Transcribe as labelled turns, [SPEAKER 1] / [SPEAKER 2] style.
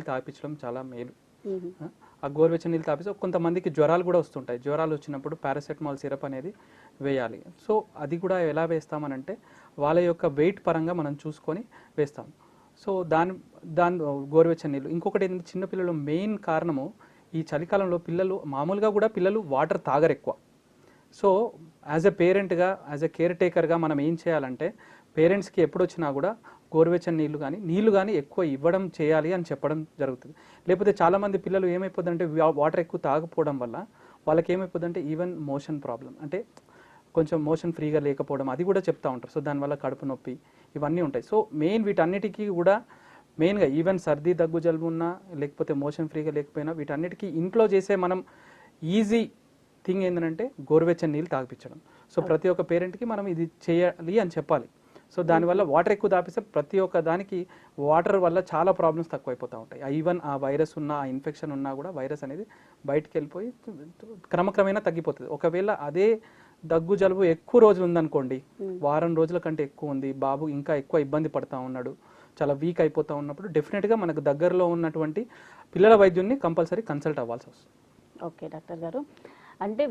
[SPEAKER 1] తాపించడం చాలా మేలు.
[SPEAKER 2] మ్మ్.
[SPEAKER 1] ఆ గోరువెచ్చని నీళ్ళు తాపిస్తే కొంతమందికి జ్వరాలు కూడా వస్తుంటాయి. జ్వరాలు వచ్చినప్పుడు పారాసెటమాల్ సిరప్ అనేది వేయాలి. సో అది కూడా ఎలా వేస్తామనంటే వాళ్ళ యొక్క వెయిట్ పరంగా మనం చూసుకొని వేస్తాం. సో దాని దాని గోరువెచ్చని నీళ్ళు. ఇంకొకటి ఏంటంటే చిన్నపిల్లలు మెయిన్ కారణము ఈ చలికాలంలో పిల్లలు మామూలుగా కూడా పిల్లలు వాటర్ తాగరు ఎక్కువ. సో యాజ్ ఎ పేరెంట్గా, యాజ్ ఎ కేర్ టేకర్గా మనం ఏం చేయాలంటే పేరెంట్స్కి ఎప్పుడు వచ్చినా కూడా గోరువెచ్చని నీళ్ళు కానీ ఎక్కువ ఇవ్వడం చేయాలి అని చెప్పడం జరుగుతుంది. లేకపోతే చాలామంది పిల్లలు ఏమైపోతుందంటే వాటర్ ఎక్కువ తాగకపోవడం వల్ల వాళ్ళకి ఏమైపోతుందంటే ఈవెన్ మోషన్ ప్రాబ్లం, అంటే కొంచెం మోషన్ ఫ్రీగా లేకపోవడం అది కూడా చెప్తూ ఉంటారు. సో దానివల్ల కడుపు నొప్పి ఇవన్నీ ఉంటాయి. సో మెయిన్ వీటన్నిటికీ కూడా మెయిన్గా ఈవెన్ సర్ది దగ్గు జలుబు ఉన్నా లేకపోతే మోషన్ ఫ్రీగా లేకపోయినా వీటన్నిటికీ ఇంట్లో చేసే మనం ఈజీ థింగ్ ఏంటంటే గోరువెచ్చని నీళ్ళు తాగిపించడం. సో ప్రతి ఒక్క పేరెంట్కి మనం ఇది చేయాలి అని చెప్పాలి. సో దానివల్ల వాటర్ ఎక్కువ తాపిస్తే ప్రతి ఒక్క దానికి వాటర్ వల్ల చాలా ప్రాబ్లమ్స్ తక్కువైపోతూ ఉంటాయి. ఈవెన్ ఆ వైరస్ ఉన్నా, ఆ ఇన్ఫెక్షన్ ఉన్నా కూడా వైరస్ అనేది బయటికి వెళ్ళిపోయి క్రమక్రమేణా తగ్గిపోతుంది. ఒకవేళ అదే దగ్గు జలుబు ఎక్కువ రోజులు ఉందనుకోండి, వారం రోజుల కంటే ఎక్కువ ఉంది, బాబు ఇంకా ఎక్కువ ఇబ్బంది పడుతూ ఉన్నాడు, చాలా వీక్ అయిపోతూ ఉన్నప్పుడు డెఫినెట్గా మనకు దగ్గరలో ఉన్నటువంటి పిల్లల వైద్యున్ని కంపల్సరీ కన్సల్ట్ అవ్వాల్సి వస్తుంది.
[SPEAKER 2] ఓకే డాక్టర్ గారు, అంటే